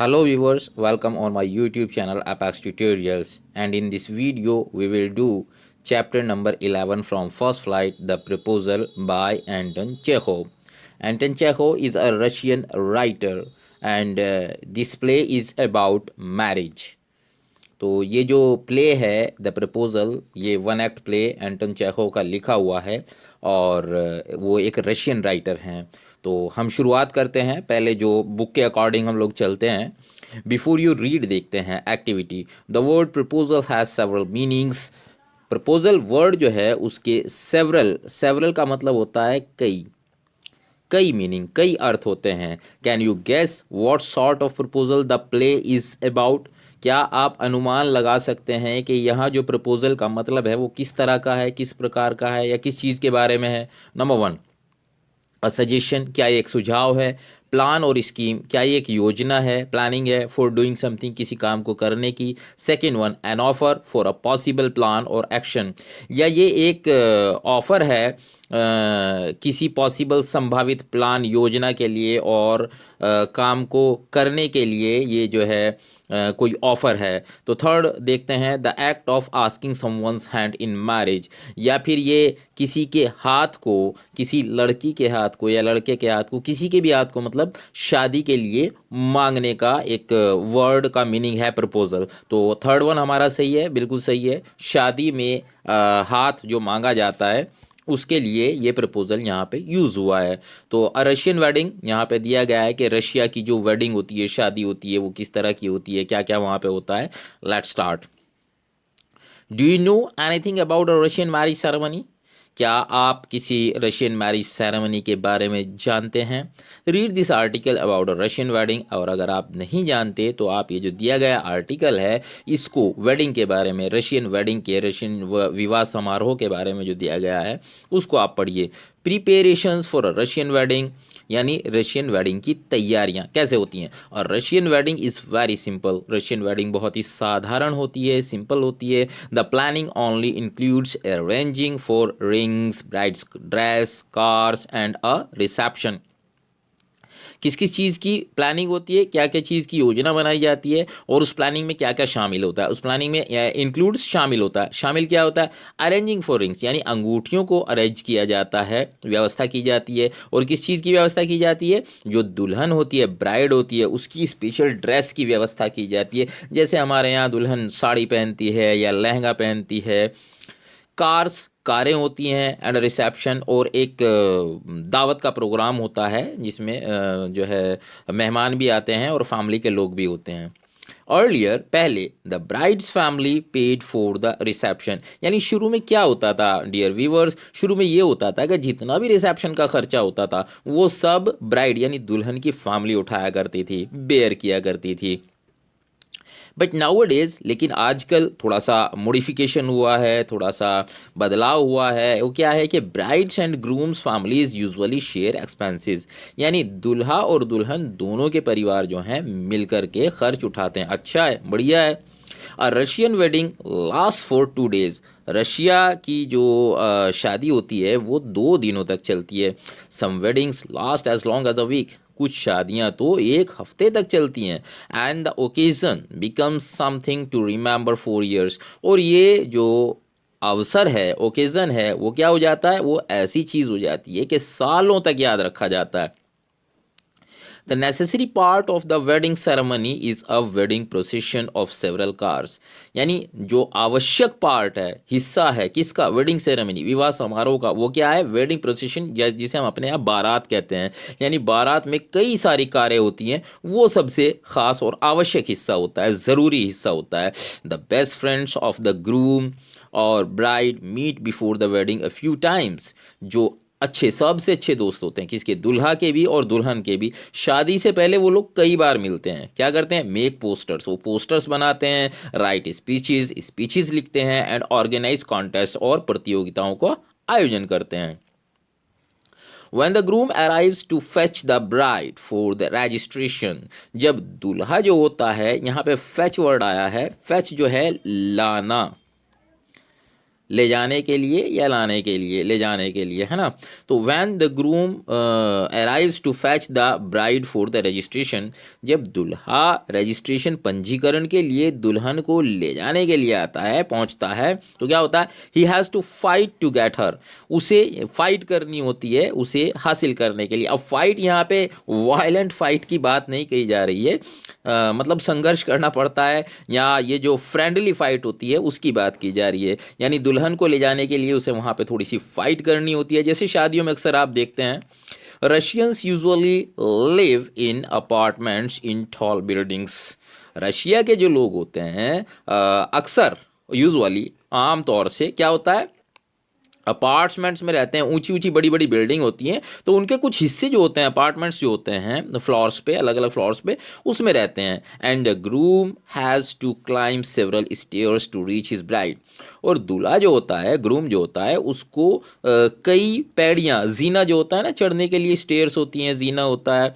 Hello viewers, welcome on my YouTube channel Apex Tutorials, and in this video we will do chapter number 11 from First Flight, The Proposal by Anton Chekhov. Anton Chekhov is a Russian writer and this play is about marriage. तो ये जो play है the proposal, ये one act play एंटन Chekhov का लिखा हुआ है और वो एक रशियन राइटर हैं। तो हम शुरुआत करते हैं, पहले जो बुक के अकॉर्डिंग हम लोग चलते हैं। बिफोर यू रीड देखते हैं activity. The word proposal has several meanings. Proposal word जो है उसके सेवरल का मतलब होता है कई, कई मीनिंग, कई अर्थ होते हैं। Can you guess what sort of proposal the play is about? क्या आप अनुमान लगा सकते हैं कि यहाँ जो प्रपोजल का मतलब है वो किस तरह का है, किस प्रकार का है या किस चीज़ के बारे में है? नंबर वन, अ सजेशन, क्या ये एक सुझाव है? प्लान और स्कीम, क्या ये एक योजना है, प्लानिंग है फॉर डूइंग समथिंग, किसी काम को करने की? Second one, an offer for a possible plan और एक्शन, या ये एक ऑफर है किसी पॉसिबल संभावित प्लान योजना के लिए और काम को करने के लिए ये जो है कोई ऑफ़र है। तो थर्ड देखते हैं, the act of asking someone's hand in marriage, या फिर ये किसी के हाथ को, किसी लड़की के हाथ को या लड़के के हाथ को, किसी के भी हाथ को मतलब शादी के लिए मांगने का एक वर्ड का मीनिंग है प्रपोजल। तो थर्ड वन हमारा सही है, बिल्कुल सही है। शादी में हाथ जो मांगा जाता है उसके लिए ये प्रपोजल यहाँ पे यूज़ हुआ है। तो अ रशियन वेडिंग यहाँ पे दिया गया है कि रशिया की जो वेडिंग होती है, शादी होती है, वो किस तरह की होती है, क्या क्या वहाँ पे होता है। Let's start. Do you know anything about a Russian marriage ceremony? क्या आप किसी रशियन मैरिज सेरेमनी के बारे में जानते हैं? Read this article about a Russian wedding. और अगर आप नहीं जानते तो आप ये जो दिया गया आर्टिकल है इसको वेडिंग के बारे में, रशियन वेडिंग के, रशियन विवाह समारोह के बारे में जो दिया गया है उसको आप पढ़िए। प्रिपेरेशंस फॉर अ रशियन वेडिंग, यानी रशियन वेडिंग की तैयारियां कैसे होती हैं। और Russian wedding is very simple, Russian wedding बहुत ही साधारण होती है, सिंपल होती है। The planning only includes arranging for rings, brides dress, cars and a reception. किस किस चीज़ की प्लानिंग होती है, क्या क्या चीज़ की योजना बनाई जाती है और उस प्लानिंग में क्या क्या शामिल होता है। उस प्लानिंग में इंक्लूड्स शामिल होता है, शामिल क्या होता है? अरेंजिंग फॉर रिंग्स, यानी अंगूठियों को अरेंज किया जाता है, व्यवस्था की जाती है। और किस चीज़ की व्यवस्था की जाती है? जो दुल्हन होती है, ब्राइड होती है, उसकी स्पेशल ड्रेस की व्यवस्था की जाती है। जैसे हमारे यहाँ दुल्हन साड़ी पहनती है या लहंगा पहनती है। कार्स, कारें होती हैं। एंड रिसेप्शन, और एक दावत का प्रोग्राम होता है जिसमें जो है मेहमान भी आते हैं और फैमिली के लोग भी होते हैं। अर्लियर, पहले, the brides family paid for the reception, यानी शुरू में क्या होता था डियर व्यूअर्स, शुरू में ये होता था कि जितना भी रिसेप्शन का खर्चा होता था वो सब ब्राइड यानी दुल्हन की फैमिली उठाया करती थी, बेयर किया करती थी। बट नाउ डेज, लेकिन आजकल थोड़ा सा मॉडिफिकेशन हुआ है, थोड़ा सा बदलाव हुआ है। वो क्या है कि brides and grooms families usually share expenses, यानी दूल्हा और दुल्हन दोनों के परिवार जो हैं मिल कर के खर्च उठाते हैं। अच्छा है, बढ़िया है। A Russian wedding last for 2 days, Russia की जो शादी होती है वो 2 दिनों तक चलती है। Some weddings last as long as a week, कुछ शादियां तो एक हफ्ते तक चलती हैं। And the occasion becomes something to remember for years, और ये जो अवसर है, ओकेजन है, वो क्या हो जाता है? वो ऐसी चीज़ हो जाती है कि सालों तक याद रखा जाता है। The necessary part of the wedding ceremony is a wedding procession of several cars, यानी जो आवश्यक पार्ट है, हिस्सा है किसका? वेडिंग सेरेमनी, विवाह समारोह का। वो क्या है? वेडिंग प्रोसेशन, जिसे हम अपने यहाँ बारात कहते हैं। यानी बारात में कई सारी कारें होती हैं, वो सबसे खास और आवश्यक हिस्सा होता है, ज़रूरी हिस्सा होता है। The best friends of the groom और bride meet before the wedding a few times, जो अच्छे, सबसे अच्छे दोस्त होते हैं किसके? दुल्हा के भी और दुल्हन के भी। शादी से पहले वो लोग कई बार मिलते हैं। क्या करते हैं? मेक पोस्टर्स, वो पोस्टर्स बनाते हैं, राइट स्पीचेस, स्पीचेस लिखते हैं, एंड ऑर्गेनाइज कॉन्टेस्ट, और प्रतियोगिताओं का आयोजन करते हैं। When the groom arrives to fetch the bride for the registration, जब दूल्हा जो होता है, यहाँ पे fetch वर्ड आया है, fetch जो है लाना, ले जाने के लिए या लाने के लिए, ले जाने के लिए, है ना। तो when the groom arrives to fetch the bride for the registration, जब दुल्हा रजिस्ट्रेशन पंजीकरण के लिए दुल्हन को ले जाने के लिए आता है, पहुंचता है, तो क्या होता है, he has to fight to get her, उसे फाइट करनी होती है उसे हासिल करने के लिए। अब फाइट यहाँ पे वायलेंट फाइट की बात नहीं कही जा रही है, मतलब संघर्ष करना पड़ता है, या ये जो फ्रेंडली फाइट होती है उसकी बात की जा रही है। यानी दुल्हन को ले जाने के लिए उसे वहाँ पे थोड़ी सी फाइट करनी होती है। जैसे शादियों में अक्सर आप देखते हैं, Russians usually live in apartments in tall buildings. Russia के जो लोग होते हैं अक्सर, यूजुअली, आम तौर से क्या होता है, अपार्टमेंट्स में रहते हैं, ऊंची ऊंची बड़ी बड़ी बिल्डिंग होती हैं, तो उनके कुछ हिस्से जो होते हैं, अपार्टमेंट्स जो होते हैं फ्लोर्स पे, अलग अलग फ्लोर्स पे, उसमें रहते हैं। And the groom has to climb several stairs to reach his bride, और दूल्हा जो होता है, ग्रूम जो होता है, उसको कई पैड़ियाँ, जीना जो होता है ना, चढ़ने के लिए स्टेयर्स होती हैं, जीना होता है,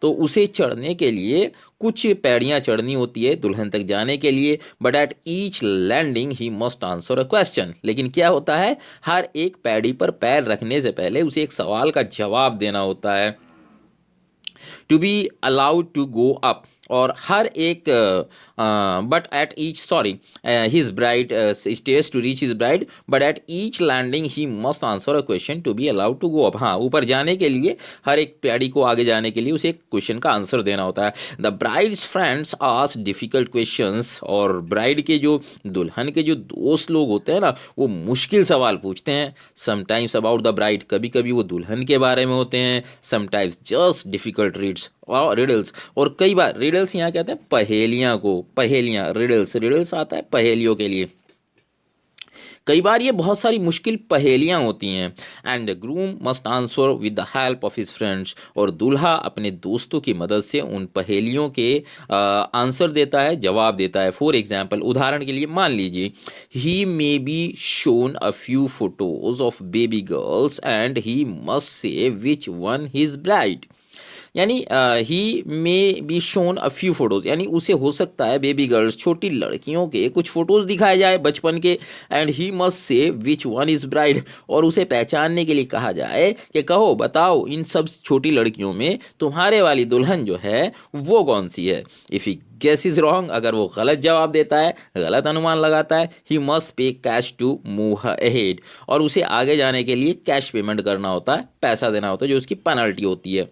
तो उसे चढ़ने के लिए कुछ पैड़ियाँ चढ़नी होती है दुल्हन तक जाने के लिए। But at each landing he must answer a question, लेकिन क्या होता है, हर एक पैड़ी पर पैर रखने से पहले उसे एक सवाल का जवाब देना होता है। To be allowed to go up, और हर एक but at each sorry his bride stage to reach his bride, but at each landing he must answer a question to be allowed to go up. हाँ, ऊपर जाने के लिए, हर एक पैड़ी को आगे जाने के लिए उसे एक क्वेश्चन का आंसर देना होता है। The bride's friends ask difficult questions, और ब्राइड के जो, दुल्हन के जो दोस्त लोग होते हैं ना, वो मुश्किल सवाल पूछते हैं। समटाइम्स अबाउट द ब्राइड, कभी कभी वो दुल्हन के बारे में होते हैं, समटाइम्स जस्ट डिफिकल्ट रीड्स और रिडल्स, और कई बार रिडल्स यहाँ कहते हैं पहेलियाँ को, पहेलियाँ, रिडल्स, रिडल्स आता है पहेलियों के लिए, कई बार ये बहुत सारी मुश्किल पहेलियाँ होती हैं। And the groom must answer with the help of his friends, और दूल्हा अपने दोस्तों की मदद से उन पहेलियों के आंसर देता है, जवाब देता है। फॉर एग्जाम्पल, उदाहरण के लिए मान लीजिए, he may be shown a few photos of baby girls and he must say which one his bride. यानी he may be shown a few photos, यानी उसे हो सकता है बेबी गर्ल्स, छोटी लड़कियों के कुछ फोटोज दिखाए जाए बचपन के, and he must say which one is bride, और उसे पहचानने के लिए कहा जाए कि कहो, बताओ, इन सब छोटी लड़कियों में तुम्हारे वाली दुल्हन जो है वो कौन सी है। If he guess is wrong, अगर वो गलत जवाब देता है, गलत अनुमान लगाता है, he must pay cash to move ahead, और उसे आगे जाने के लिए कैश पेमेंट करना होता है, पैसा देना होता है, जो उसकी पेनल्टी होती है।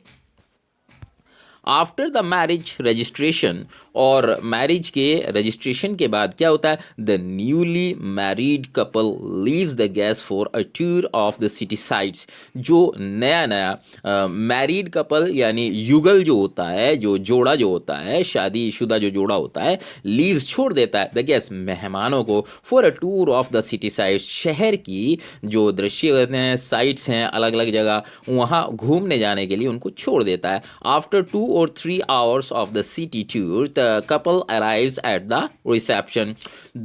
आफ्टर द मैरिज रजिस्ट्रेशन, और मैरिज के रजिस्ट्रेशन के बाद क्या होता है, the newly married couple leaves the guest for a tour of the city sites. जो नया नया मैरिड कपल यानी युगल जो होता है, जो जोड़ा जो होता है, शादीशुदा जो जोड़ा होता है, लीव्स छोड़ देता है द गेस्ट, मेहमानों को, for a tour of the city sites, शहर की जो दृश्य होते हैं, साइट्स हैं, अलग अलग जगह, वहाँ घूमने जाने के लिए उनको छोड़ देता है। After 2 or 3 hours of the city tour, the couple arrives at the reception.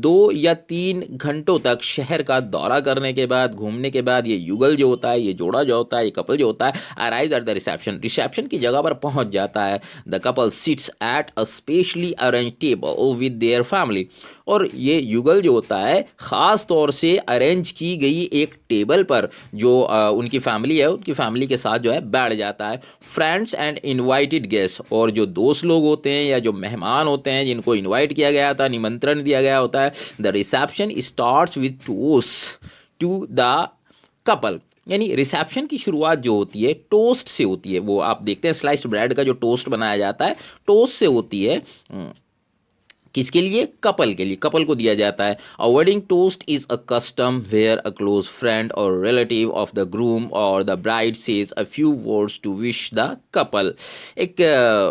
2 या 3 घंटों तक शहर का दौरा करने के बाद, घूमने के बाद, ये युगल जो होता है, ये जोड़ा जो होता है, ये कपल जो होता है, arrives at the reception, reception की जगह पर पहुंच जाता है। The couple seats at a specially arrange table with their family, और ये युगल जो होता है ख़ास तौर से अरेंज की गई एक टेबल पर, जो उनकी फैमिली है, उनकी फैमिली के साथ जो है बैठ जाता है। फ्रेंड्स एंड इनवाइटेड गेस्ट, और जो दोस्त लोग होते हैं या जो मेहमान होते हैं जिनको इनवाइट किया गया था, निमंत्रण दिया गया होता है, the reception starts with toast to the couple. यानी रिसेप्शन की शुरुआत जो होती है टोस्ट से होती है, वो आप देखते हैं स्लाइस्ड ब्रेड का जो टोस्ट बनाया जाता है, टोस्ट से होती है। किसके लिए, कपल के लिए, कपल को दिया जाता है। A wedding toast is a custom where a close friend और रिलेटिव ऑफ द ग्रूम और the bride says a few words to wish the couple. एक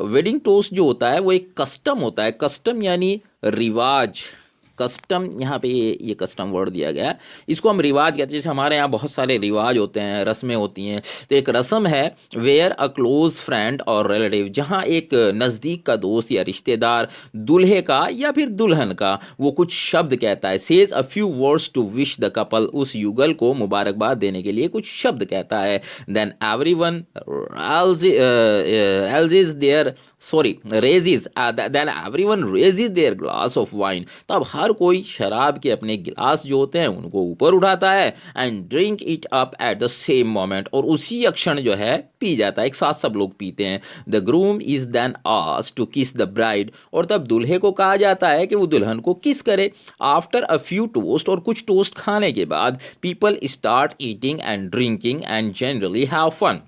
वेडिंग टोस्ट जो होता है वो एक कस्टम होता है, कस्टम यानी रिवाज, कस्टम, यहाँ पे ये कस्टम वर्ड दिया गया है, इसको हम रिवाज कहते हैं। जैसे हमारे यहाँ बहुत सारे रिवाज होते हैं, रस्में होती हैं, तो एक रस्म है वेयर अ क्लोज फ्रेंड और रिलेटिव, जहाँ एक नज़दीक का दोस्त या रिश्तेदार दूल्हे का या फिर दुल्हन का वो कुछ शब्द कहता है, says a few words to wish the couple, उस युगल को मुबारकबाद देने के लिए कुछ शब्द कहता है। Then everyone alleges their sorry raises then everyone raises their glass of wine, तब हर हर कोई शराब के अपने गिलास जो होते हैं उनको ऊपर उठाता है and drink it up at the same moment, और उसी क्षण जो है पी जाता है, एक साथ सब लोग पीते हैं। The groom is then asked to kiss the bride, और तब दूल्हे को कहा जाता है कि वो दुल्हन को किस करे। आफ्टर अ फ्यू टोस्ट, और कुछ टोस्ट खाने के बाद people start eating and drinking and generally have fun.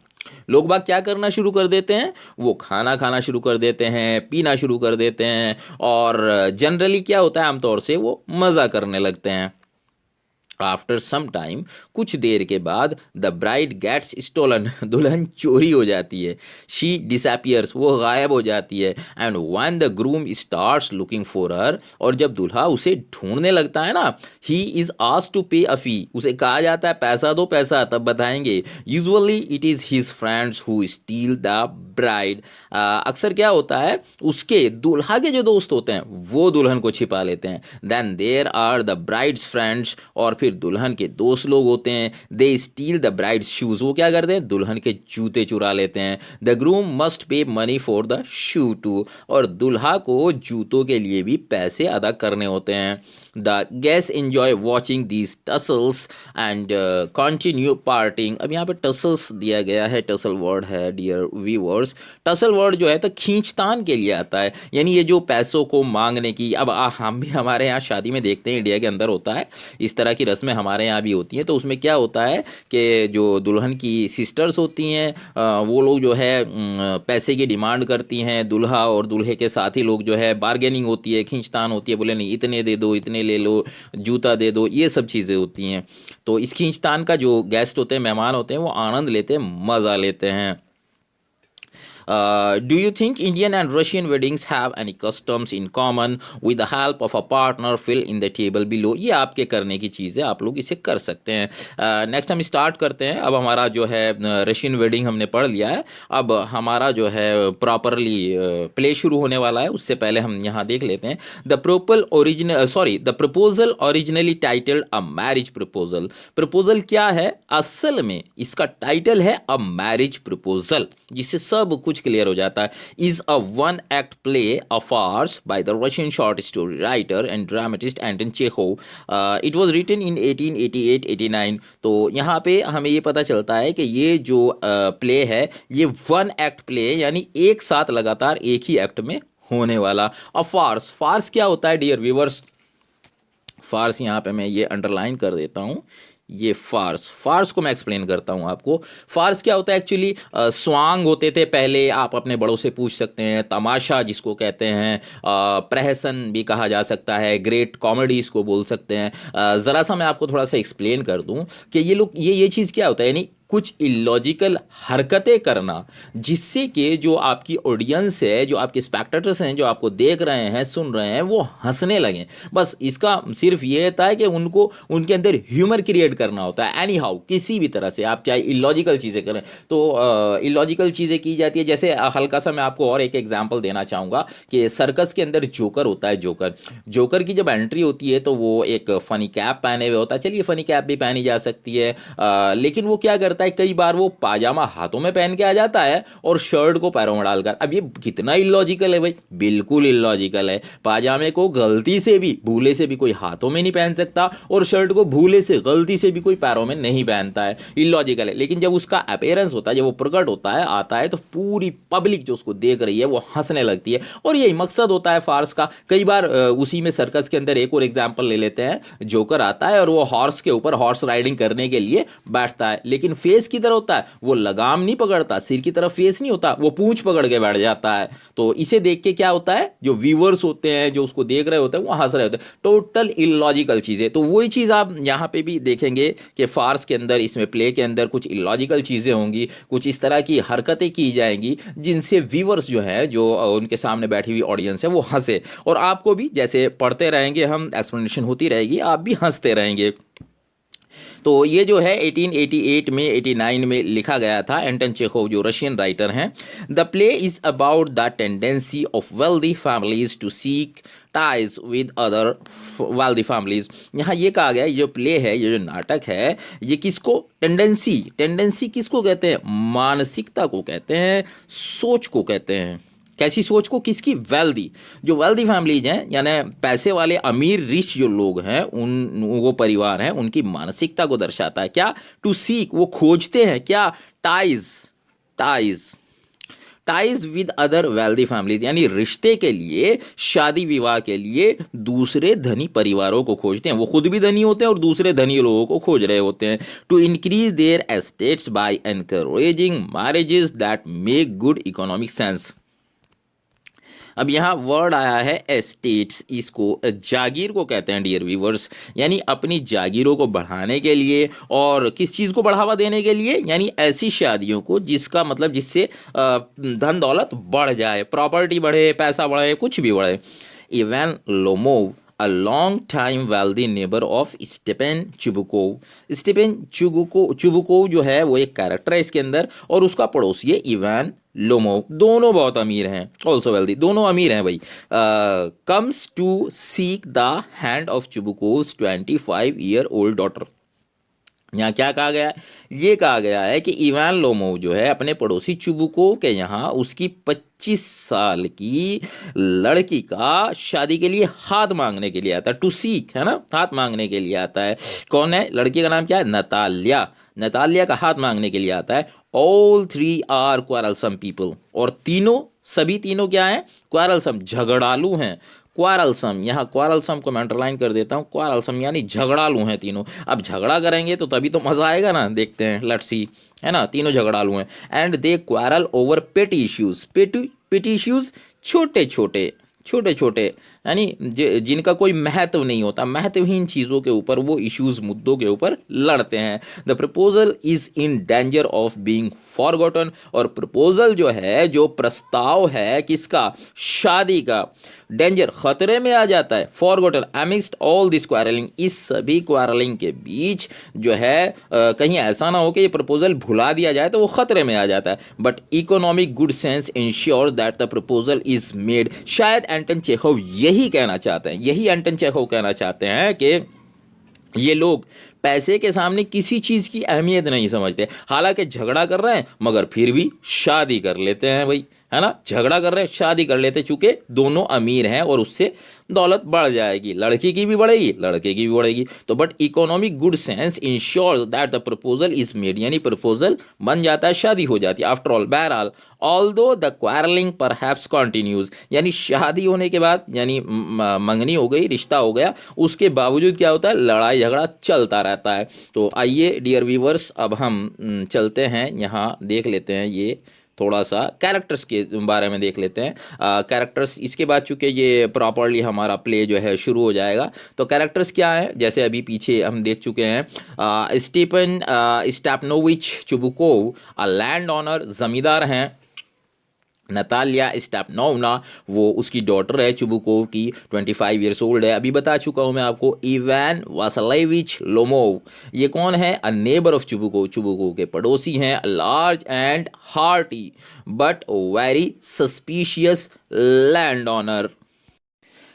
लोग बाग क्या करना शुरू कर देते हैं, वो खाना खाना शुरू कर देते हैं, पीना शुरू कर देते हैं, और जनरली क्या होता है, आमतौर से वो मज़ा करने लगते हैं। आफ्टर सम टाइम, कुछ देर के बाद, द ब्राइड गेट्स स्टोलन, दुल्हन चोरी हो जाती है। शी डिसअपियर्स, वो गायब हो जाती है। And when the groom starts looking for her, और जब दुल्हा उसे ढूंढने लगता है ना, ही इज आस्क्ड टू पे अ फी, उसे कहा जाता है पैसा दो पैसा तब बताएंगे। Usually it is his friends who steel the bride, अक्सर क्या होता है, उसके दुल्हा के जो दोस्त होते हैं वो दुल्हन को छिपा लेते हैं। Then there are the bride's friends, और फिर दुल्हन के दोस्त लोग होते हैं। They steal the bride's shoes, वो क्या करते हैं, दुल्हन के जूते चुरा लेते हैं। The groom must pay money for the shoe too, और दुल्हा को जूतों के लिए भी पैसे अदा करने होते हैं। The guest enjoy watching these tussles and continue partying. अब यहाँ पे टसल्स दिया गया है, टसल वर्ड है डियर व्यूअर्स। टसल वर्ड जो है तो खींचतान के लिए आता है, यानी ये जो पैसों को मांगने की, अब हम भी हमारे यहाँ शादी में देखते हैं, इंडिया के अंदर होता है इस तरह की रस्में, हमारे यहाँ भी होती हैं। तो उसमें क्या होता है कि जो दुल्हन की सिस्टर्स होती हैं वो लोग जो है पैसे की डिमांड करती हैं, दुल्हा और दुल्हे के साथी लोग जो है बार्गेनिंग होती है, खींचतान होती है, बोले नहीं इतने दे दो, इतने ले लो, जूता दे दो, ये सब चीज़ें होती हैं। तो इस खींचतान का जो गेस्ट होते हैं, मेहमान होते हैं, वो आनंद लेते हैं, मज़ा लेते हैं। Do you think Indian and Russian weddings have any customs in common? With the help of a partner, fill in the table below. ये आपके करने की चीज़ है, आप लोग इसे कर सकते हैं। नेक्स्ट हम स्टार्ट करते हैं। अब हमारा जो है रशियन वेडिंग हमने पढ़ लिया है, अब हमारा जो है प्रॉपरली प्ले शुरू होने वाला है। उससे पहले हम यहाँ देख लेते हैं the proposal originally titled a marriage proposal. Proposal क्या है, असल में इसका टाइटल है अ मैरिज प्रपोजल, जिससे सब कुछ क्लियर हो जाता है। Is a one act play of farce by the Russian short story writer and dramatist Anton Chekhov. It was written in 1888-89। तो यहाँ पे हमें ये पता चलता है कि ये जो प्ले है ये वन एक्ट प्ले, यानी एक साथ लगातार एक ही एक्ट में होने वाला। और फार्स, फार्स क्या होता है डियर व्यूअर्स, फार्स यहाँ पे मैं ये अंडरलाइन कर देता हूँ। ये फार्स, फार्स को मैं एक्सप्लेन करता हूँ आपको। फार्स क्या होता है एक्चुअली, स्वांग होते थे पहले, आप अपने बड़ों से पूछ सकते हैं, तमाशा जिसको कहते हैं, प्रहसन भी कहा जा सकता है, ग्रेट कॉमेडी इसको बोल सकते हैं। ज़रा सा मैं आपको थोड़ा सा एक्सप्लेन कर दूँ कि ये लोग ये चीज़ क्या होता है, यानी कुछ इलॉजिकल हरकतें करना, जिससे कि जो आपकी ऑडियंस है, जो आपके स्पेक्टेटर्स हैं, जो आपको देख रहे हैं, सुन रहे हैं, वो हंसने लगें। बस इसका सिर्फ ये होता है कि उनको उनके अंदर ह्यूमर क्रिएट करना होता है। एनी हाउ, किसी भी तरह से आप चाहे इलॉजिकल चीज़ें करें तो इलॉजिकल चीज़ें की जाती है। जैसे हल्का सा मैं आपको और एक एग्जाम्पल देना चाहूँगा कि सर्कस के अंदर जोकर होता है। जोकर की जब एंट्री होती है तो वो एक फ़नी कैप पहने हुए होता है। चलिए फ़नी कैप भी पहनी जा सकती है, लेकिन वो क्या करता है, कई बार वो पाजामा हाथों में पहन के आ जाता है और शर्ट को पैरों में डालकर। अब ये कितना इलॉजिकल है भाई, बिल्कुल इलॉजिकल है। पाजामे को गलती से भी, भूले से भी कोई हाथों में नहीं पहन सकता, और शर्ट को भूले से, गलती से भी कोई पैरों में नहीं पहनता है, इलॉजिकल है। लेकिन जब उसका अपीयरेंस होता है, जब वो प्रकट होता है, आता है, तो पूरी पब्लिक जो उसको देख रही है वो हंसने लगती है। और यही मकसद होता है फार्स का। कई बार उसी में सर्कस के अंदर एक और एग्जाम्पल ले लेते हैं, जोकर आता है और वो हॉर्स के ऊपर हॉर्स राइडिंग करने के लिए बैठता है, लेकिन फेस किधर होता है, वो लगाम नहीं पकड़ता, सिर की तरफ फेस नहीं होता, वो पूंछ पकड़ के बैठ जाता है। तो इसे देख के क्या होता है, जो व्यूअर्स होते हैं, जो उसको देख रहे होते हैं, वो हंस रहे होते हैं। टोटल इलॉजिकल चीजें। तो वही चीज आप यहां पे भी देखेंगे कि फार्स के अंदर, इसमें प्ले के अंदर कुछ इलॉजिकल चीजें होंगी, कुछ इस तरह की हरकतें की जाएंगी जिनसे व्यूअर्स जो है, जो उनके सामने बैठी हुई ऑडियंस है, वो हंसे। और आपको भी जैसे पढ़ते रहेंगे हम, एक्सप्लेनेशन होती रहेगी, आप भी हंसते रहेंगे। तो ये जो है 1888 में 89 में लिखा गया था, एंटन चेखोव जो रशियन राइटर हैं। The play is about the tendency of wealthy families to seek ties with other wealthy families. यहाँ ये कहा गया, ये जो प्ले है, ये जो नाटक है, ये किसको, टेंडेंसी किसको कहते हैं, मानसिकता को कहते हैं, सोच को कहते हैं। कैसी सोच को? किसकी? वेल्दी, जो वेल्दी फैमिलीज हैं, यानी पैसे वाले अमीर रिच जो लोग हैं, उन वो परिवार हैं, उनकी मानसिकता को दर्शाता है। क्या? टू सीक, वो खोजते हैं क्या? Ties, ties ties with other wealthy families, यानी रिश्ते के लिए, शादी विवाह के लिए दूसरे धनी परिवारों को खोजते हैं। वो खुद भी धनी होते हैं और दूसरे धनी लोगों को खोज रहे होते हैं। To increase their estates by encouraging marriages that make good economic sense. अब यहाँ वर्ड आया है एस्टेट्स, इसको जागीर को कहते हैं डियर व्यूवर्स, यानी अपनी जागीरों को बढ़ाने के लिए, और किस चीज़ को बढ़ावा देने के लिए? यानी ऐसी शादियों को जिसका मतलब जिससे धन दौलत बढ़ जाए, प्रॉपर्टी बढ़े, पैसा बढ़े, कुछ भी बढ़े। Ivan Lomov, a long time wealthy neighbor of स्टेपन चुबुकोव। स्टेपन चुबुकोव जो है वो एक कैरेक्टर है इसके अंदर, और उसका पड़ोसी है इवान लोमोव। दोनों बहुत अमीर हैं, ऑल्सो वेल्दी, दोनों अमीर हैं भाई। Comes to seek the hand of Chubukov's 25-year-old daughter. यहाँ क्या कहा गया है? ये कहा गया है कि इवान लोमोव जो है अपने पड़ोसी चुबुकोव के यहाँ उसकी 25 साल की लड़की का शादी के लिए हाथ मांगने के लिए आता है। टू सीक है ना, हाथ मांगने के लिए आता है। कौन है? लड़की का नाम क्या है? नतालिया। नतालिया का हाथ मांगने के लिए आता है। ऑल थ्री आर क्वारलसम पीपल, और तीनों, सभी तीनों क्या हैं? क्वारलसम, झगड़ालू हैं। क्वारलसम, यहाँ क्वारलसम को मैं अंडरलाइन कर देता हूँ। क्वारलसम यानी झगड़ालू हैं तीनों। अब झगड़ा करेंगे तो तभी तो मज़ा आएगा ना, देखते हैं, लेट्स सी, है ना। तीनों झगड़ालू हैं। एंड दे क्वारल ओवर पेटी इश्यूज। पेटी इश्यूज, छोटे छोटे, छोटे छोटे, यानी जिनका कोई महत्व नहीं होता, महत्वहीन चीज़ों के ऊपर वो इश्यूज, मुद्दों के ऊपर लड़ते हैं। The proposal is in danger of being forgotten, और प्रपोजल जो है, जो प्रस्ताव है किसका? शादी का, डेंजर, खतरे में आ जाता है। फॉरगॉटन अमिक्स्ट ऑल दिस क्वारलिंग, इस सभी क्वारलिंग के बीच जो है कहीं ऐसा ना हो कि ये प्रपोजल भुला दिया जाए तो वो खतरे में आ जाता है। But economic good sense ensure that the proposal is made. शायद एंटन चेखोव यही कहना चाहते हैं, यही एंटन चेखोव कहना चाहते हैं कि ये लोग पैसे के सामने किसी चीज़ की अहमियत नहीं समझते। हालांकि झगड़ा कर रहे हैं मगर फिर भी शादी कर लेते हैं भाई, है ना। झगड़ा कर रहे हैं, शादी कर लेते, चूंकि दोनों अमीर हैं और उससे दौलत बढ़ जाएगी, लड़की की भी बढ़ेगी, लड़के की भी बढ़ेगी। तो but economic good sense ensure that the proposal is made, यानी प्रपोजल बन जाता है, शादी हो जाती है। आफ्टर ऑल, बहरहाल, although the quarrelling perhaps continues, यानी शादी होने के बाद, यानी मंगनी हो गई, रिश्ता हो गया, उसके बावजूद क्या होता है? लड़ाई झगड़ा चलता रहता है। तो आइए डियर व्यूवर्स, अब हम चलते हैं, यहाँ देख लेते हैं, ये थोड़ा सा कैरेक्टर्स के बारे में देख लेते हैं। कैरेक्टर्स इसके बाद, चूंकि ये प्रॉपरली हमारा प्ले जो है शुरू हो जाएगा, तो कैरेक्टर्स क्या है? जैसे अभी पीछे हम देख चुके हैं, Stephen Stepanovich Chubukov a land owner, जमींदार हैं। नतालिया स्टेपनोवना, वो उसकी डॉटर है चुबुकोव की, 25 ईयर्स ओल्ड है। अभी बता चुका हूँ मैं आपको। इवान वासलेविच लोमोव, ये कौन है? A neighbour of Chubukov, Chubukov के पड़ोसी हैं। Large and hearty but very suspicious land owner,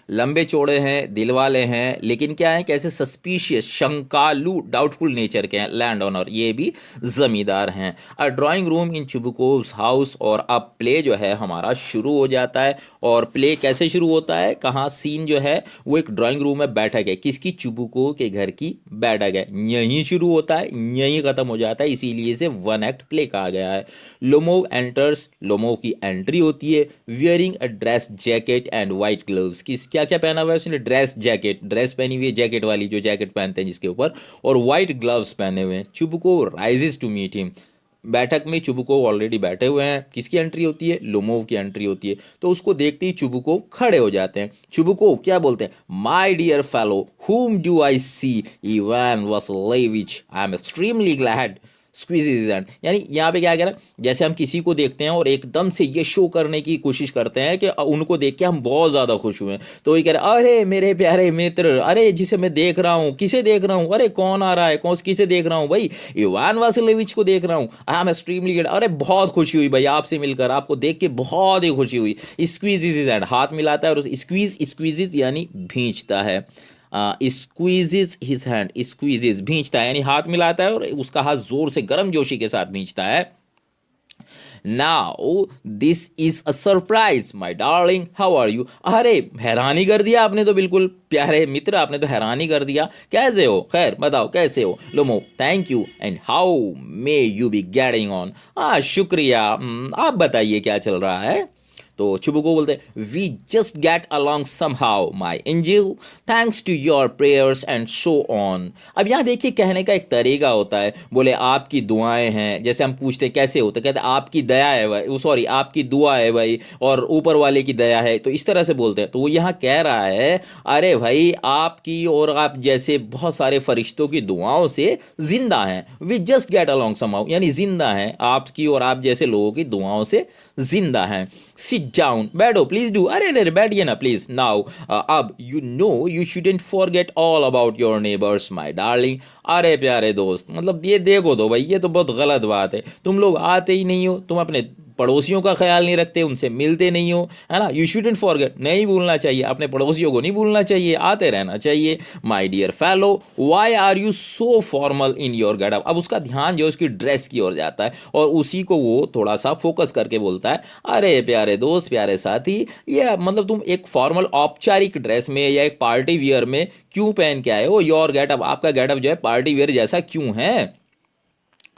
लंबे चौड़े हैं, दिल वाले हैं, लेकिन क्या है? कैसे? सस्पिशियस, शंकालु, डाउटफुल नेचर के हैं। लैंड ओनर, ये भी जमींदार हैं। अ ड्राइंग रूम इन चुबुकोव्स हाउस, और अब प्ले जो है हमारा शुरू हो जाता है। और प्ले कैसे शुरू होता है? कहाँ? सीन जो है वो एक ड्राइंग रूम में बैठक है, किसकी? चुबुकोव के घर की बैठक है। यहीं शुरू होता है, यहीं खत्म हो जाता है, इसीलिए इसे वन एक्ट प्ले कहा गया है। लोमोव एंटर्स, लोमोव की एंट्री होती है, wearing a dress jacket and white gloves. किस क्या क्या पहना हुआ है उसने? ड्रेस जैकेट, ड्रेस पहनी हुई है, जैकेट वाली, जो जैकेट पहनते हैं जिसके ऊपर, और वाइट ग्लव्स पहने हुए हैं। Chubukov rises to meet him, बैठक में चुबुकोव ऑलरेडी बैठे हुए हैं। किसकी एंट्री होती है? लोमोव की एंट्री होती है। तो उसको देखते ही चुबुकोव खड़े हो जाते हैं। चुबुकोव क्या बोलते हैं? My dear fellow, whom do I see? Ivan Vassilevitch, I am extremely glad squeezes hand. यानी यहाँ पे क्या कह रहा है? जैसे हम किसी को देखते हैं और एकदम से ये शो करने की कोशिश करते हैं कि उनको देख के हम बहुत ज़्यादा खुश हुए हैं, तो वही कह रहे हैं, अरे मेरे प्यारे मित्र, अरे जिसे मैं देख रहा हूँ, किसे देख रहा हूँ, अरे कौन आ रहा है, कौन किसे देख रहा हूँ भाई? इवान वासिलेविच को देख रहा हूँ। आई एम एक्सट्रीमली ग्लैड, अरे बहुत खुशी हुई भाई आपसे मिलकर, आपको देख के बहुत ही खुशी हुई। स्क्वीजेज हैंड, हाथ मिलाता है, और स्क्वीजेज यानी भींचता है। स्क्वीजेज हिज हैंड, स्क्वीजेज भींचता है, यानी हाथ मिलाता है और उसका हाथ जोर से गर्म जोशी के साथ भींचता है। Now this is a surprise my darling, how are you. अरे हैरानी कर दिया आपने तो, बिल्कुल प्यारे मित्र, आपने तो हैरानी कर दिया। कैसे हो, खैर बताओ कैसे हो। Lomov, thank you, and how may you be getting on. हाँ शुक्रिया, आप बताइए क्या चल रहा है। तो चुबुको बोलते हैं, we just get along somehow my angel, thanks to your prayers and so on. अब यहाँ देखिए, कहने का एक तरीका होता है, बोले आपकी दुआएं हैं, जैसे हम पूछते कैसे होते, कहते आपकी दया है भाई, वो सॉरी आपकी दुआ है भाई, और ऊपर वाले की दया है, तो इस तरह से बोलते हैं। तो वो यहाँ कह रहा है, अरे भाई आपकी और आप जैसे बहुत सारे फरिश्तों की दुआओं से जिंदा हैं। We just get along somehow, यानी जिंदा हैं, आपकी और आप जैसे लोगों की दुआओं से जिंदा हैं। सिट डाउन, बैठो प्लीज डू, अरे अरे बैठिए ना प्लीज। नाउ अब you know you shouldn't forget all about your neighbours my darling. अरे प्यारे दोस्त, मतलब ये देखो तो भाई, ये तो बहुत गलत बात है, तुम लोग आते ही नहीं हो, तुम अपने पड़ोसियों का ख्याल नहीं रखते, उनसे मिलते नहीं हो, है ना। यू शुडंट फॉरगेट, नहीं भूलना चाहिए, अपने पड़ोसियों को नहीं भूलना चाहिए, आते रहना चाहिए। My dear fellow, why are you so formal in your getup. अब उसका ध्यान जो है उसकी ड्रेस की ओर जाता है, और उसी को वो थोड़ा सा फोकस करके बोलता है, अरे प्यारे दोस्त, प्यारे साथी, ये मतलब तुम एक फॉर्मल औपचारिक ड्रेस में या एक पार्टी वियर में क्यों पहन के आए हो। योर गेटअप, आपका गेटअप जो है पार्टी वियर जैसा क्यों है।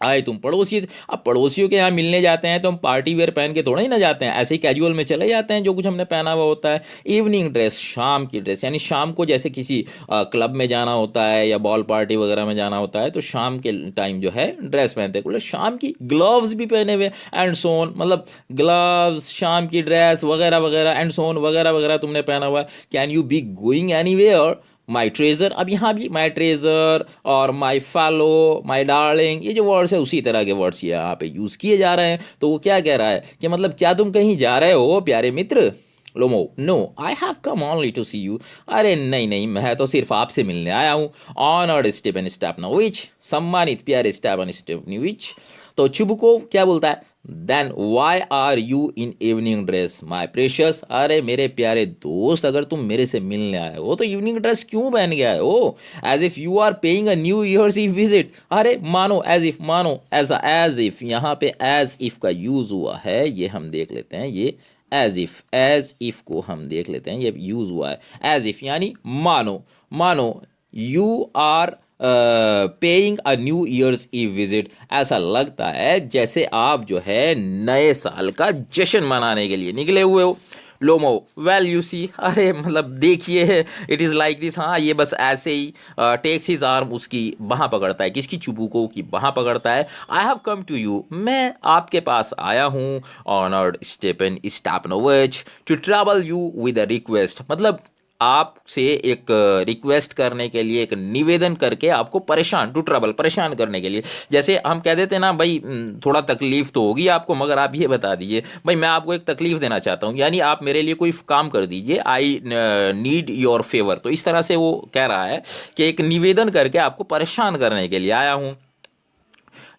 आए तुम पड़ोसी, अब पड़ोसियों के यहाँ मिलने जाते हैं तो हम पार्टी वेयर पहन के थोड़ा ही ना जाते हैं, ऐसे ही कैजुअल में चले जाते हैं जो कुछ हमने पहना हुआ होता है। इवनिंग ड्रेस, शाम की ड्रेस, यानी शाम को जैसे किसी क्लब में जाना होता है या बॉल पार्टी वगैरह में जाना होता है, तो शाम के टाइम जो है ड्रेस पहनते हैं। बोले शाम की, ग्लव्स भी पहने हुए एंड सोन, मतलब ग्लव्स, शाम की ड्रेस वगैरह वगैरह, एंड सोन वगैरह वगैरह तुमने पहना हुआ है। Can you be going anywhere my treasure. अब यहाँ भी माई ट्रेजर और माई फैलो, माई डार्लिंग, ये जो वर्ड्स है उसी तरह के वर्ड्स यहाँ पे यूज़ किए जा रहे हैं। तो वो क्या कह रहा है कि मतलब क्या तुम कहीं जा रहे हो प्यारे मित्र। Lomov, no I have come only to see you. अरे नहीं नहीं, मैं तो सिर्फ आपसे मिलने आया हूँ। ऑनर्ड स्टीफन स्टेपनोविच, सम्मानित प्यारे स्टेफन स्टेपनोविच। तो चुबुको क्या बोलता है, then why are you in evening dress my precious. अरे मेरे प्यारे दोस्त, अगर तुम मेरे से मिलने आए हो तो इवनिंग ड्रेस क्यों पहन के आए हो। As if you are paying a new year's eve visit. अरे मानो, एज इफ, मानो, एज इफ, यहाँ पे एज इफ का यूज हुआ है, ये हम देख लेते हैं, ये एज इफ को हम देख लेते हैं, ये यूज हुआ है एज इफ, यानी मानो, मानो you are paying a new year's eve visit. ऐसा लगता है जैसे आप जो है नए साल का जश्न मनाने के लिए निकले हुए हो। लोमो, वेल यू सी, अरे मतलब देखिए, इट इज़ लाइक दिस। हाँ, ये बस ऐसे ही टेक्स हिज आर्म, उसकी बाहाँ पकड़ता है, किसकी, चुबुको की बाहाँ पकड़ता है। I have come to you, मैं आपके पास आया हूँ, honoured Stephen Stepanovich, to trouble you with a request. मतलब आपसे एक रिक्वेस्ट करने के लिए, एक निवेदन करके आपको परेशान, टू ट्रबल, परेशान करने के लिए। जैसे हम कह देते हैं ना भाई, थोड़ा तकलीफ तो होगी आपको, मगर आप ये बता दीजिए भाई मैं आपको एक तकलीफ देना चाहता हूँ, यानी आप मेरे लिए कोई काम कर दीजिए, आई नीड योर फेवर। तो इस तरह से वो कह रहा है कि एक निवेदन करके आपको परेशान करने के लिए आया हूँ।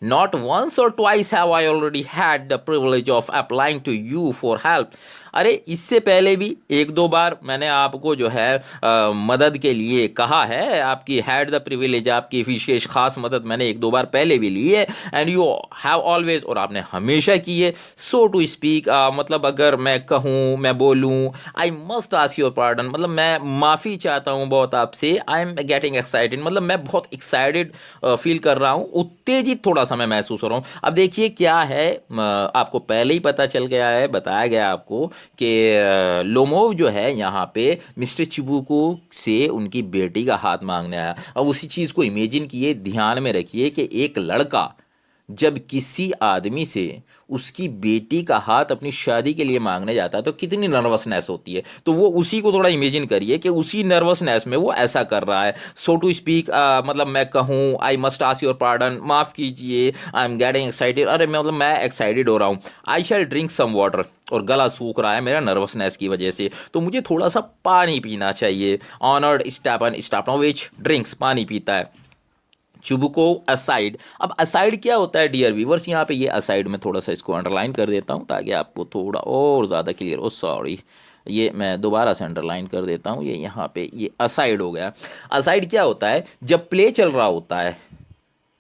Not once or twice have I already had the privilege of applying to you for help. अरे इससे पहले भी एक दो बार मैंने आपको जो है मदद के लिए कहा है, आपकी हैड द प्रिविलेज, आपकी विशेष खास मदद मैंने एक दो बार पहले भी ली है। एंड यू हैव ऑलवेज, और आपने हमेशा की है। सो टू स्पीक, मतलब अगर मैं कहूँ, मैं बोलूँ, I must ask your pardon, मतलब मैं माफ़ी चाहता हूँ बहुत आपसे। आई एम गेटिंग एक्साइटेड, मतलब मैं बहुत एक्साइटेड फील कर रहा हूँ, उत्तेजित थोड़ा सा मैं महसूस हो रहा हूँ। अब देखिए क्या है, आपको पहले ही पता चल गया है, बताया गया आपको कि लोमोव जो है यहाँ पे मिस्टर चिबुको से उनकी बेटी का हाथ मांगने आया। अब उसी चीज़ को इमेजिन किए, ध्यान में रखिए कि एक लड़का जब किसी आदमी से उसकी बेटी का हाथ अपनी शादी के लिए मांगने जाता है तो कितनी नर्वसनेस होती है। तो वो उसी को थोड़ा इमेजिन करिए कि उसी नर्वसनेस में वो ऐसा कर रहा है। सो टू स्पीक, मतलब मैं कहूँ, I must ask your pardon, माफ़ कीजिए, आई एम गेटिंग एक्साइटेड, अरे मतलब मैं एक्साइटेड हो रहा हूँ। आई शैल ड्रिंक सम वाटर, और गला सूख रहा है मेरा नर्वसनेस की वजह से, तो मुझे थोड़ा सा पानी पीना चाहिए। ऑनर्ड स्टेफन स्टेपनोविच ड्रिंक्स, पानी पीता है। चुबुको असाइड। अब असाइड क्या होता है डियर व्यूवर्स, यहाँ पे ये असाइड में थोड़ा सा इसको अंडरलाइन कर देता हूँ ताकि आपको थोड़ा और ज़्यादा क्लियर हो। सॉरी, ये मैं दोबारा से अंडरलाइन कर देता हूँ, ये यहाँ पे ये असाइड हो गया। असाइड क्या होता है, जब प्ले चल रहा होता है,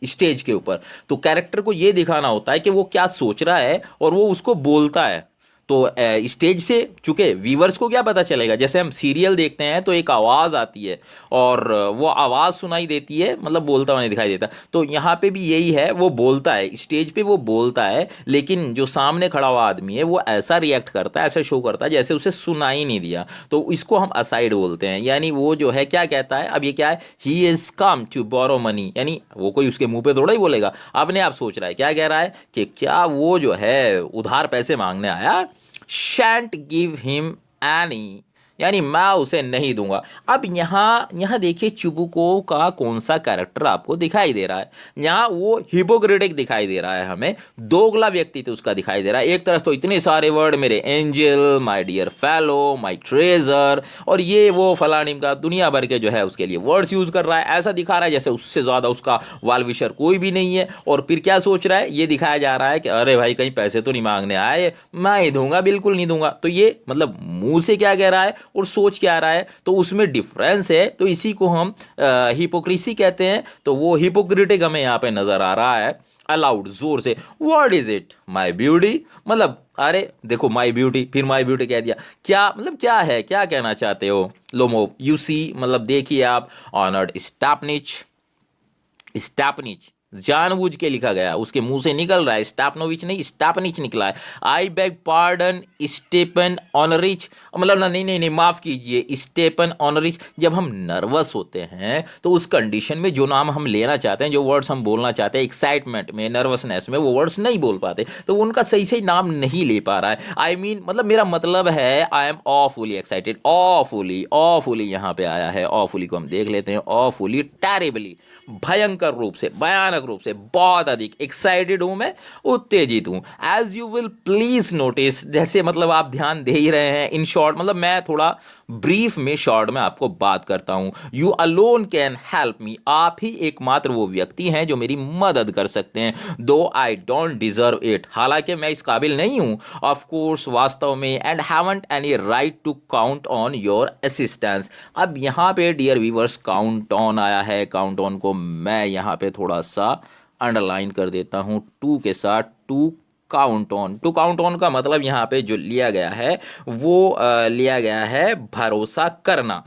स्टेज के ऊपर। तो कैरेक्टर को ये दिखाना होता है कि वो क्या सोच रहा है और वो उसको बोलता है। तो स्टेज से चूंकि व्यूवर्स को क्या पता चलेगा, जैसे हम सीरियल देखते हैं तो एक आवाज़ आती है और वो आवाज़ सुनाई देती है, मतलब बोलता हुआ नहीं दिखाई देता। तो यहाँ पे भी यही है, वो बोलता है स्टेज पे, वो बोलता है, लेकिन जो सामने खड़ा हुआ आदमी है वो ऐसा रिएक्ट करता है, ऐसा शो करता है जैसे उसे सुनाई नहीं दिया। तो इसको हम असाइड बोलते हैं। यानी वो जो है क्या कहता है, अब ये क्या है, he is come to borrow money, यानी वो कोई उसके मुंह पे थोड़ा ही बोलेगा, अपने आप सोच रहा है, क्या कह रहा है कि क्या वो जो है उधार पैसे मांगने आया, shan't give him any, यानी मैं उसे नहीं दूंगा। अब यहाँ देखिए चुबुको का कौन सा कैरेक्टर आपको दिखाई दे रहा है। यहाँ वो हिपोक्रेटिक दिखाई दे रहा है, हमें दोगला व्यक्तित्व उसका दिखाई दे रहा है। एक तरफ तो इतने सारे वर्ड, मेरे angel, my dear fellow, my treasure, और ये वो फलानिम का दुनिया भर के जो है उसके लिए वर्ड्स यूज कर रहा है, ऐसा दिखा रहा है जैसे उससे ज्यादा उसका वाल विशर कोई भी नहीं है। और फिर क्या सोच रहा है, ये दिखाया जा रहा है कि अरे भाई कहीं पैसे तो नहीं मांगने आए, मैं ही दूंगा, बिल्कुल नहीं दूंगा। तो ये मतलब मुंह से क्या कह रहा है और सोच क्या रहा है, तो उसमें डिफरेंस है। तो इसी को हम हिपोक्रेसी कहते हैं। तो वो हिपोक्रेटिक हमें यहाँ पे नजर आ रहा है। अलाउड, जोर से, what is it my beauty, मतलब अरे देखो माई ब्यूटी, फिर माई ब्यूटी कह दिया, क्या मतलब क्या है, क्या कहना चाहते हो। लोमोव, यू सी, मतलब देखिए आप, ऑनर्ड स्टैपनिच, स्टैपनिच जानबूझ के लिखा गया, उसके मुंह से निकल रहा है स्टापनोविच नहीं, स्टापनिच निकला है। आई बैग पार्डन स्टेपन ऑनरिच, मतलब ना, नहीं नहीं नहीं, माफ कीजिए, स्टेपन ऑनरिच। जब हम नर्वस होते हैं तो उस कंडीशन में जो नाम हम लेना चाहते हैं, जो वर्ड्स हम बोलना चाहते हैं, एक्साइटमेंट में, नर्वसनेस में, वो वर्ड्स नहीं बोल पाते, तो वो उनका सही सही नाम नहीं ले पा रहा है। आई मीन मतलब मेरा मतलब है, I am awfully excited, awfully, awfully यहाँ पे आया है, ऑफुली को हम देख लेते हैं, ऑफुली, टेरिबली, भयंकर रूप से, भयानक रूप से, बहुत अधिक एक्साइटेड हूं मैं, उत्तेजित हूं। As you will please notice, जैसे मतलब आप ध्यान दे ही रहे हैं। इन शॉर्ट, मतलब मैं थोड़ा ब्रीफ में, शॉर्ट में आपको बात करता हूं। You alone can help me, आप ही एकमात्र वो व्यक्ति हैं जो मेरी मदद कर सकते हैं। दो आई डोंट डिजर्व इट, हालांकि मैं इस काबिल नहीं हूं, ऑफ कोर्स, वास्तव में, and haven't any right to count on your assistance. अब यहां पे डियर व्यूअर्स काउंट ऑन आया है, काउंट ऑन को मैं यहां पे थोड़ा सा अंडरलाइन कर देता हूं टू के साथ, to count on. To count on का मतलब यहाँ पे जो लिया गया है वो लिया गया है भरोसा करना।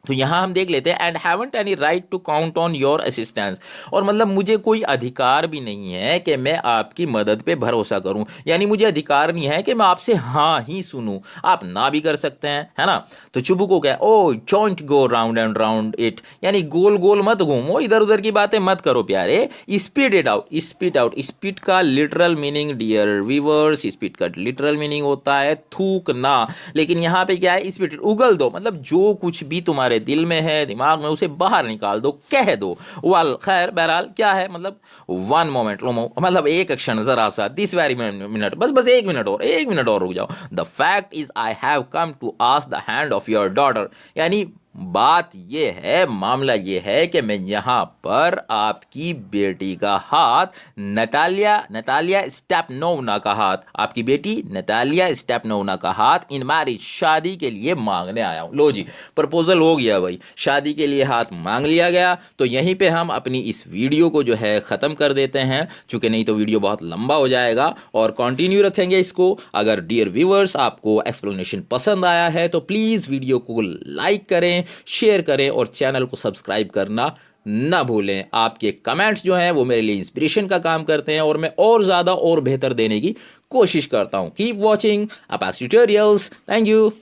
तो यहाँ हम देख लेते हैं, and haven't any right to count on your assistance, और मतलब मुझे कोई अधिकार भी नहीं है कि मैं आपकी मदद पे भरोसा करूं, यानी मुझे अधिकार नहीं है कि मैं आपसे हाँ ही सुनूं, आप ना भी कर सकते हैं, है ना। तो चुबू को क्या, oh don't go round and round it, यानी गोल गोल मत घूमो, इधर उधर की बातें मत करो प्यारे, speed it out, spit out. Speed का literal meaning dear viewers, speed का लिटरल मीनिंग होता है थूकना, लेकिन यहाँ पे क्या है, स्पीड, उगल दो, मतलब जो कुछ भी तुम्हारे दिल में है, दिमाग में, उसे बाहर निकाल दो, कह दो। वाल खैर बहरहाल क्या है, मतलब वन मोमेंट, मतलब एक क्षण, जरा सा, दिस वेरी मिनट, बस बस एक मिनट और, एक मिनट और रुक जाओ। The fact is I have come to ask the hand of your daughter, यानी बात ये है, मामला ये है कि मैं यहाँ पर आपकी बेटी का हाथ, नतालिया स्टेपनोवना का हाथ, आपकी बेटी नतालिया स्टेपनोवना का हाथ इन मैरिज, शादी के लिए मांगने आया हूँ। लो जी, प्रपोजल हो गया भाई, शादी के लिए हाथ मांग लिया गया। तो यहीं पे हम अपनी इस वीडियो को जो है ख़त्म कर देते हैं, चूँकि नहीं तो वीडियो बहुत लंबा हो जाएगा, और कंटिन्यू रखेंगे इसको। अगर डियर व्यूअर्स आपको एक्सप्लेनेशन पसंद आया है तो प्लीज़ वीडियो को लाइक करें, शेयर करें, और चैनल को सब्सक्राइब करना ना भूलें। आपके कमेंट्स जो हैं वो मेरे लिए इंस्पिरेशन का काम करते हैं, और मैं और ज़्यादा और बेहतर देने की कोशिश करता हूं। Keep watching apex tutorials. Thank you.